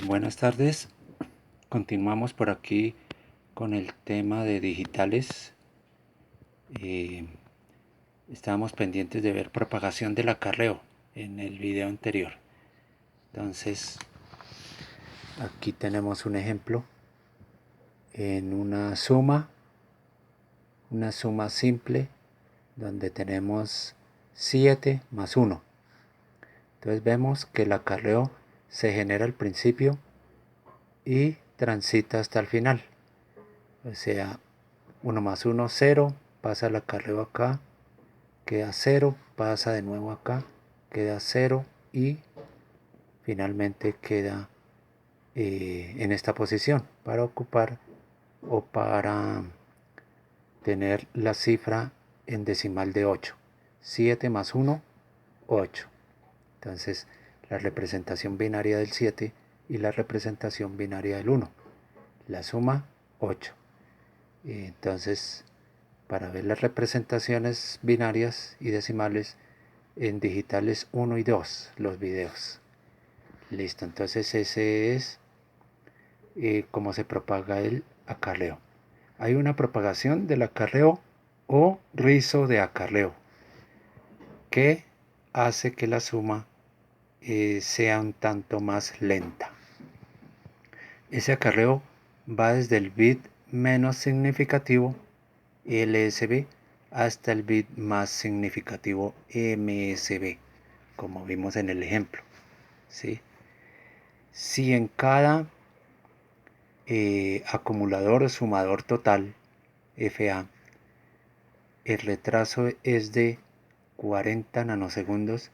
Buenas tardes, continuamos por aquí con el tema de digitales. Eh, Estábamos pendientes de ver propagación del acarreo en el video anterior. Entonces, aquí tenemos un ejemplo en una suma simple, donde tenemos 7 más 1. Entonces vemos que el acarreo se genera al principio y transita hasta el final. O sea, 1 más 1, 0, pasa el acarreo acá, queda 0, pasa de nuevo acá, queda 0 y finalmente queda en esta posición para ocupar o para tener la cifra en decimal de 8. 7 más 1, 8. Entonces, la representación binaria del 7 y la representación binaria del 1. La suma, 8. Entonces, para ver las representaciones binarias y decimales en digitales 1 y 2, los videos. Listo, entonces ese es cómo se propaga el acarreo. Hay una propagación del acarreo o rizo de acarreo que hace que la suma sea un tanto más lenta. Ese acarreo va desde el bit menos significativo, LSB, hasta el bit más significativo, MSB, como vimos en el ejemplo. ¿Sí? Si en cada acumulador o sumador total, FA, el retraso es de 40 nanosegundos,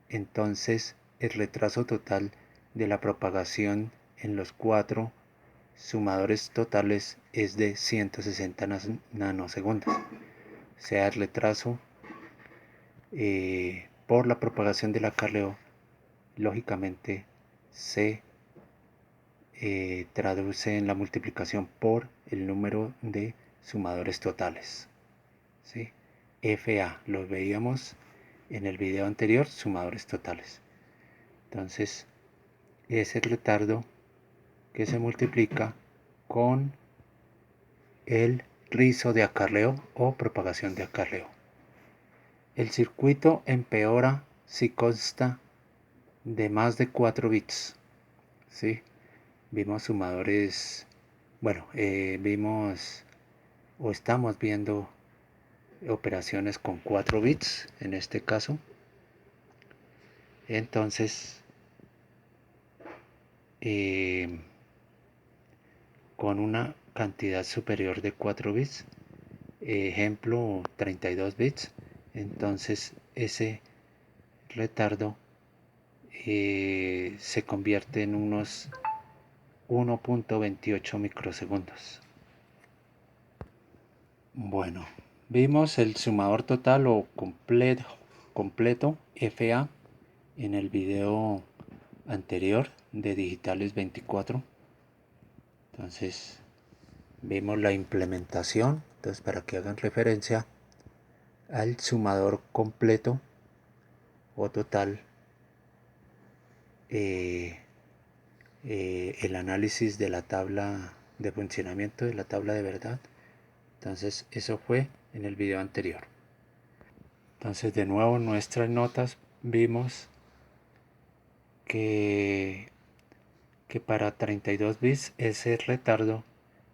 entonces el retraso total de la propagación en los 4 sumadores totales es de 160 nanosegundos. O sea, el retraso por la propagación del acarreo lógicamente se traduce en la multiplicación por el número de sumadores totales. ¿Sí? FA, lo veíamos en el video anterior, sumadores totales. Entonces, es el retardo que se multiplica con el rizo de acarreo o propagación de acarreo. El circuito empeora si consta de más de 4 bits. ¿Sí? Vimos sumadores, bueno, vimos o estamos viendo operaciones con 4 bits en este caso. Entonces, con una cantidad superior de 4 bits, ejemplo 32 bits, entonces ese retardo se convierte en unos 1.28 microsegundos. Bueno, vimos el sumador total o completo FA en el video anterior de Digitales 24. Entonces vimos la implementación. Entonces, para que hagan referencia al sumador completo o total, el análisis de la tabla de funcionamiento de la tabla de verdad. Entonces eso fue en el video anterior. Entonces, de nuevo en nuestras notas vimos que para 32 bits ese retardo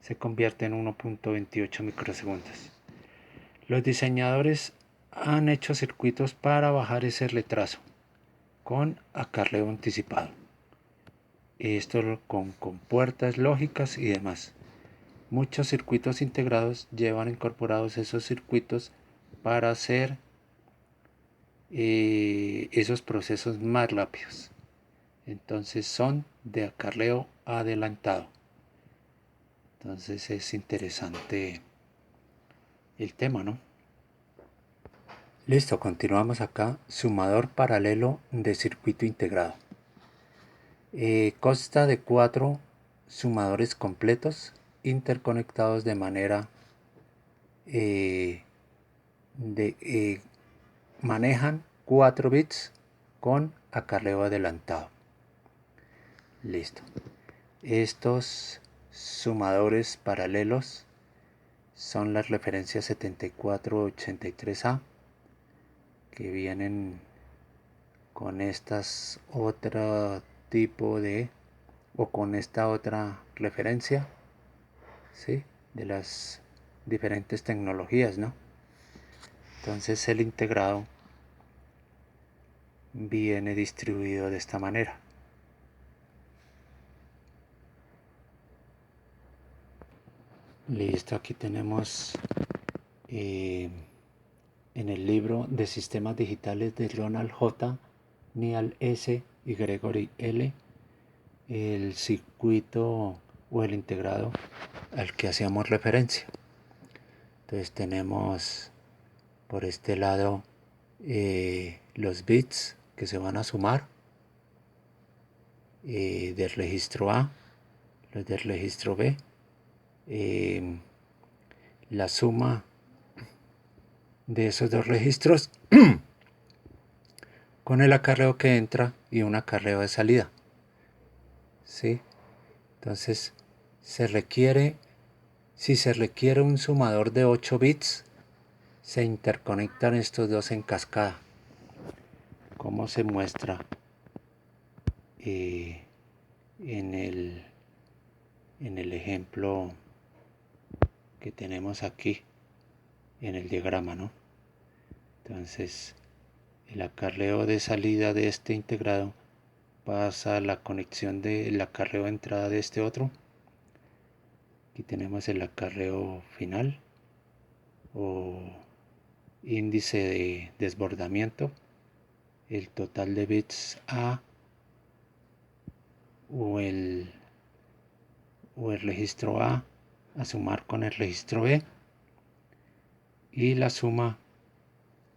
se convierte en 1.28 microsegundos. Los diseñadores han hecho circuitos para bajar ese retraso con acarreo anticipado. Esto con puertas lógicas y demás. Muchos circuitos integrados llevan incorporados esos circuitos para hacer esos procesos más rápidos. Entonces son de acarreo adelantado. Entonces es interesante el tema, ¿no? Listo, continuamos acá. Sumador paralelo de circuito integrado. Consta de 4 sumadores completos interconectados de manera manejan 4 bits con acarreo adelantado. Listo. Estos sumadores paralelos son las referencias 7483A, que vienen con estas otro tipo de, o con esta otra referencia, ¿sí? De las diferentes tecnologías, ¿no? Entonces el integrado viene distribuido de esta manera. Listo, aquí tenemos en el libro de Sistemas Digitales de Ronald J. Neal S. y Gregory L. el circuito o el integrado al que hacíamos referencia. Entonces tenemos por este lado los bits que se van a sumar del registro A, los del registro B, la suma de esos dos registros con el acarreo que entra y un acarreo de salida, ¿sí? Entonces si se requiere un sumador de 8 bits, se interconectan estos dos en cascada, como se muestra en el ejemplo que tenemos aquí en el diagrama, ¿no? Entonces el acarreo de salida de este integrado pasa a la conexión del acarreo de entrada de este otro. Aquí tenemos el acarreo final o índice de desbordamiento, el total de bits A o el registro A sumar con el registro B, y la suma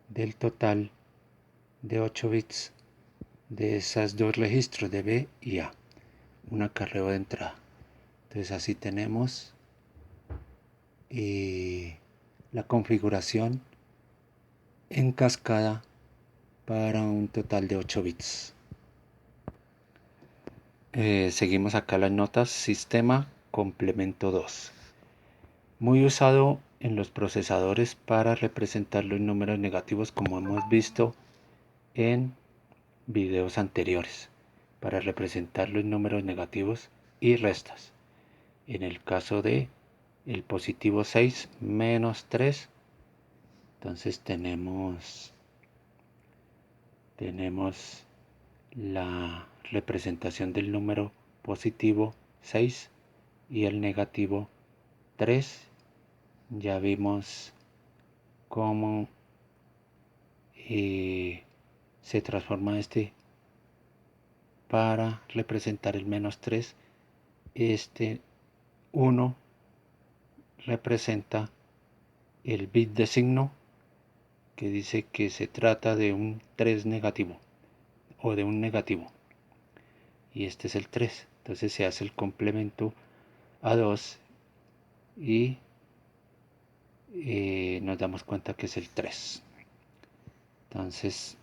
del total de 8 bits de esos dos registros de B y A, un acarreo de entrada. Entonces así tenemos la configuración en cascada para un total de 8 bits. Seguimos acá las notas. Sistema complemento 2. Muy usado en los procesadores para representar los números negativos, como hemos visto en videos anteriores, para representar los números negativos y restas. En el caso de el positivo 6 menos 3, entonces tenemos la representación del número positivo 6 y el negativo 3. Ya vimos cómo se transforma este para representar el menos 3. Este 1 representa el bit de signo, que dice que se trata de un 3 negativo o de un negativo, y este es el 3. Entonces se hace el complemento a 2 y nos damos cuenta que es el 3. Entonces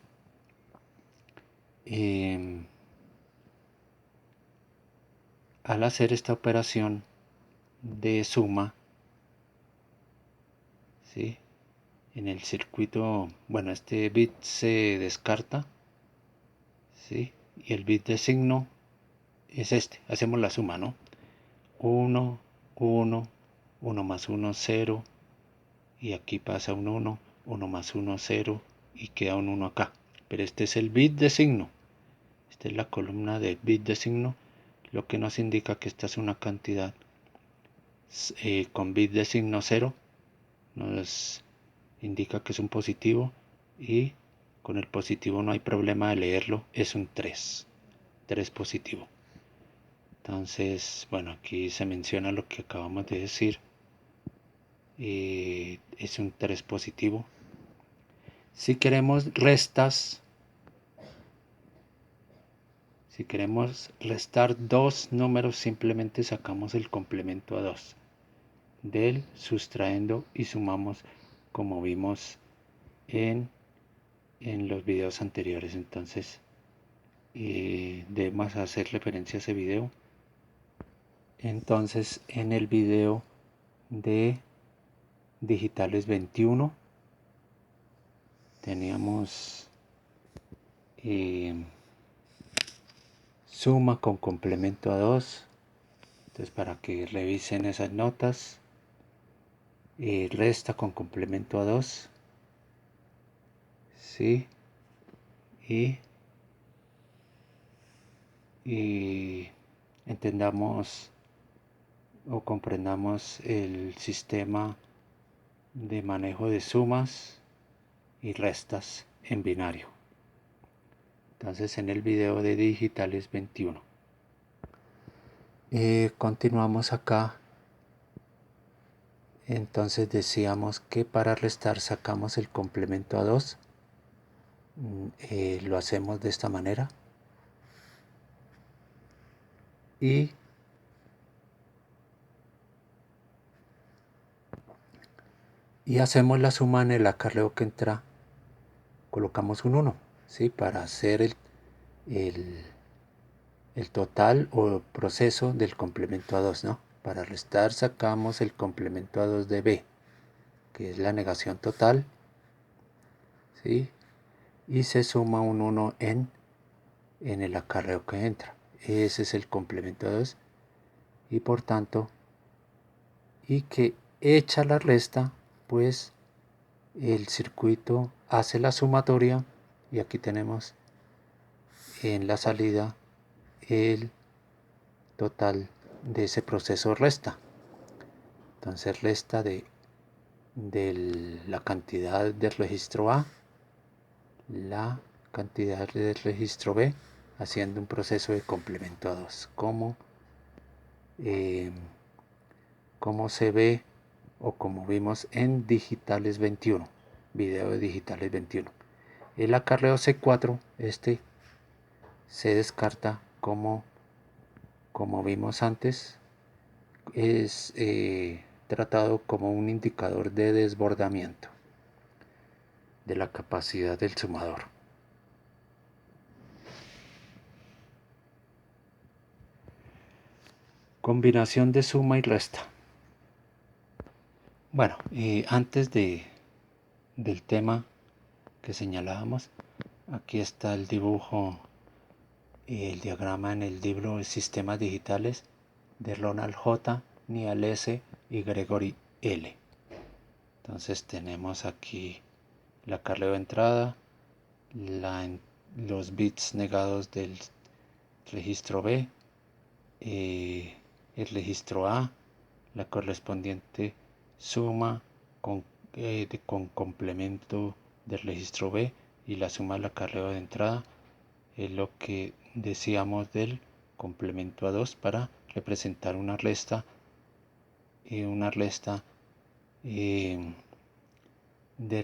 al hacer esta operación de suma, ¿sí? En el circuito, bueno, este bit se descarta, ¿sí? Y el bit de signo es este. Hacemos la suma, ¿no? 1, 1, 1 más 1, 0, y aquí pasa un 1, 1 más 1, 0, y queda un 1 acá. Pero este es el bit de signo. Esta es la columna de bit de signo, lo que nos indica que esta es una cantidad con bit de signo 0. Nos indica que es un positivo, y con el positivo no hay problema de leerlo, es un 3 positivo. Entonces, bueno, aquí se menciona lo que acabamos de decir, es un 3 positivo. Si queremos restar dos números, simplemente sacamos el complemento a 2 del sustrayendo y sumamos, como vimos en los videos anteriores. Entonces debemos hacer referencia a ese video. Entonces, en el video de digitales 21 teníamos suma con complemento a 2. Entonces, para que revisen esas notas, resta con complemento a 2, ¿sí? Y entendamos o comprendamos el sistema de manejo de sumas y restas en binario. Entonces, en el video de digitales 21 continuamos acá. Entonces decíamos que para restar sacamos el complemento a 2. Lo hacemos de esta manera. Y hacemos la suma en el acarreo que entra. Colocamos un 1, ¿sí? Para hacer el total o proceso del complemento a 2, ¿no? Para restar sacamos el complemento a 2 de B, que es la negación total, ¿sí? Y se suma un 1 en el acarreo que entra. Ese es el complemento a 2. Y por tanto, y que hecha la resta, pues el circuito hace la sumatoria y aquí tenemos en la salida el total de ese proceso resta. Entonces resta de la cantidad del registro A, la cantidad del registro B, haciendo un proceso de complemento a 2, como se ve o como vimos en digitales 21, video de digitales 21. El acarreo C4, se descarta como vimos antes, es tratado como un indicador de desbordamiento de la capacidad del sumador. Combinación de suma y resta. Bueno, antes del tema que señalábamos, aquí está el dibujo y el diagrama en el libro de Sistemas Digitales de Ronald J. Niall S. y Gregory L. Entonces tenemos aquí el acarreo de entrada, los bits negados del registro B, el registro A, la correspondiente suma con complemento del registro B y la suma del acarreo de entrada, es lo que decíamos del complemento a 2 para representar una resta del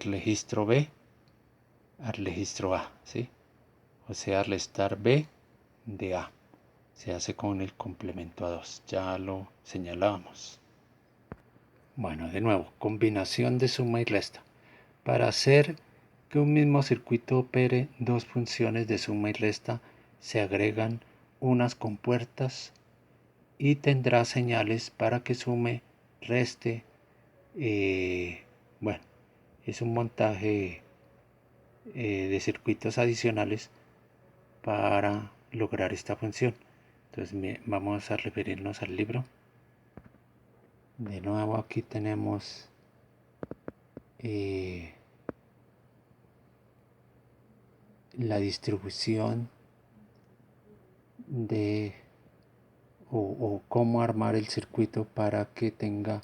registro B al registro A, ¿sí? O sea, restar B de A. Se hace con el complemento a 2, ya lo señalábamos. Bueno, de nuevo, combinación de suma y resta. Para hacer que un mismo circuito opere dos funciones de suma y resta, se agregan unas compuertas y tendrá señales para que sume, reste. Bueno, es un montaje de circuitos adicionales para lograr esta función. Entonces vamos a referirnos al libro. De nuevo aquí tenemos la distribución de o cómo armar el circuito para que tenga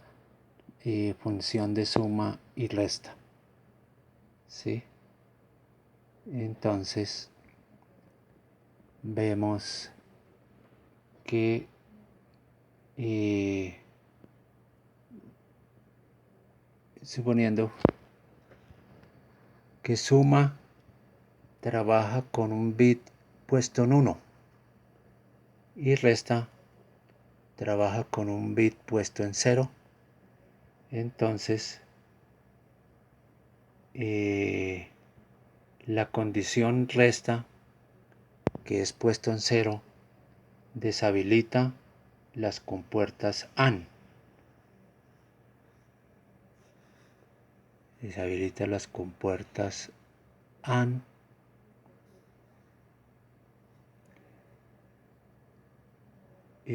función de suma y resta, ¿sí? Entonces vemos que suponiendo que suma trabaja con un bit puesto en 1 y resta trabaja con un bit puesto en 0, entonces la condición resta que es puesto en 0, deshabilita las compuertas AND. Deshabilita las compuertas AND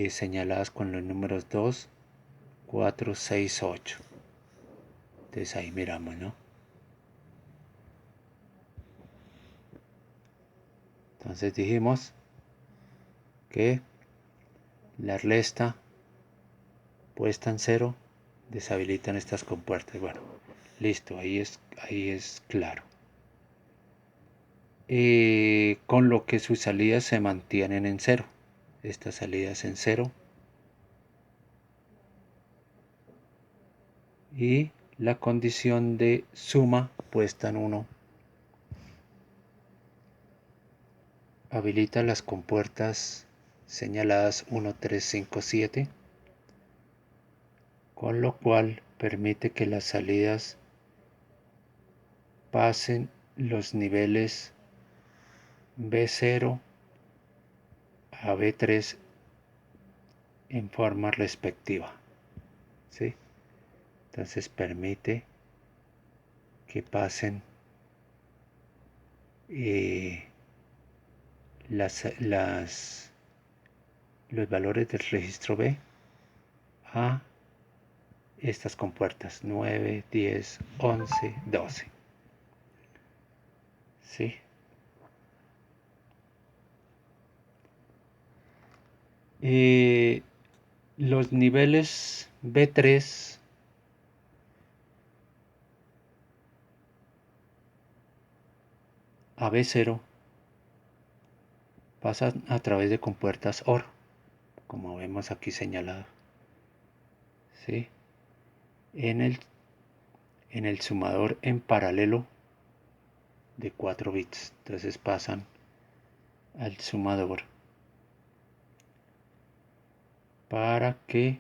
señaladas con los números 2, 4, 6, 8. Entonces ahí miramos, ¿no? Entonces dijimos que la resta puesta en 0 deshabilitan estas compuertas. Bueno, listo, ahí es claro. Con lo que sus salidas se mantienen en 0. Estas salidas en 0. Y la condición de suma puesta en 1 habilita las compuertas señaladas 1, 3, 5, 7, con lo cual permite que las salidas pasen los niveles B0 a B3 en forma respectiva, ¿sí? Entonces permite que pasen los valores del registro B a estas compuertas 9, 10, 11, 12. ¿Sí? Los niveles B3 a B0 pasan a través de compuertas OR, como vemos aquí señalado, ¿sí? En el sumador en paralelo de 4 bits. Entonces pasan al sumador para que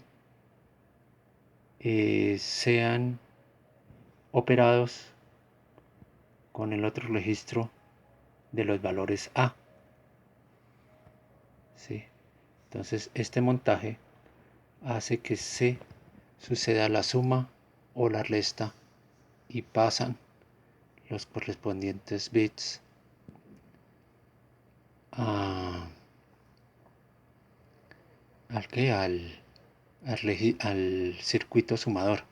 sean operados con el otro registro de los valores A. ¿Sí? Entonces este montaje hace que se suceda la suma o la resta y pasan los correspondientes bits al circuito sumador.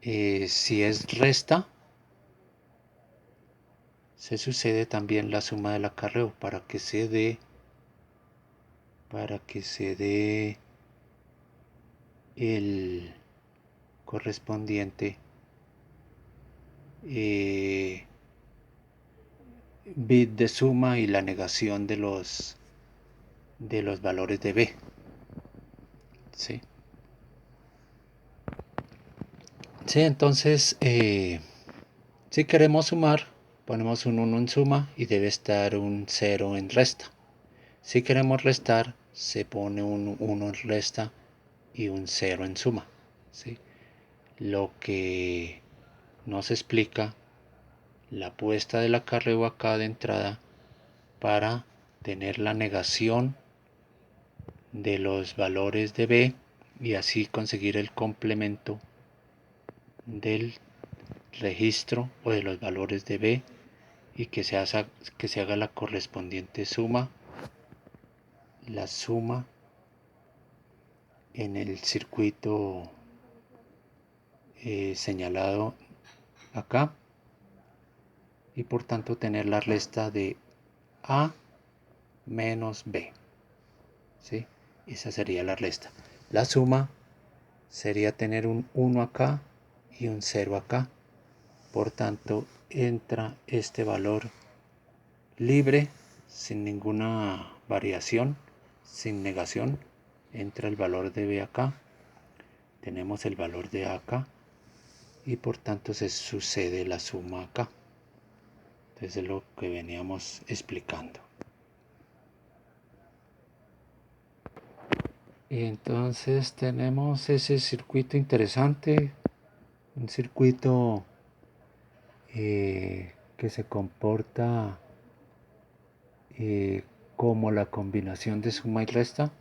Si es resta, se sucede también la suma del acarreo para que se dé el correspondiente bit de suma y la negación de los valores de B. ¿Sí? Sí, entonces si queremos sumar, ponemos un 1 en suma y debe estar un 0 en resta. Si queremos restar, se pone un 1 en resta y un 0 en suma, ¿sí? Lo que nos explica la puesta del acarreo acá de entrada para tener la negación de los valores de B y así conseguir el complemento del registro o de los valores de B y que se haga la correspondiente suma, la suma en el circuito señalado acá y por tanto tener la resta de A menos B. ¿Sí? Esa sería la resta. La suma sería tener un 1 acá y un 0 acá. Por tanto, entra este valor libre, sin ninguna variación, sin negación. Entra el valor de B acá. Tenemos el valor de A acá. Y por tanto se sucede la suma acá. Entonces es lo que veníamos explicando. Y entonces tenemos ese circuito interesante, un circuito que se comporta como la combinación de suma y resta.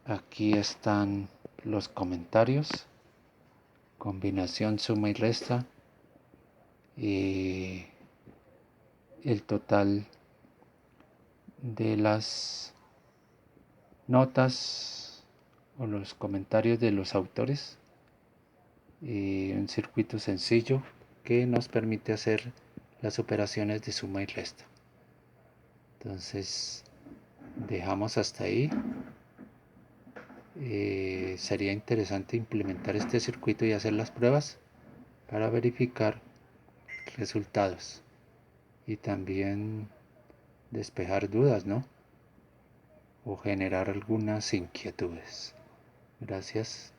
Aquí están los comentarios. Combinación suma y resta. Y el total de las notas o los comentarios de los autores. Y un circuito sencillo que nos permite hacer las operaciones de suma y resta. Entonces dejamos hasta ahí. Sería interesante implementar este circuito y hacer las pruebas para verificar resultados y también despejar dudas, ¿no? O generar algunas inquietudes. Gracias.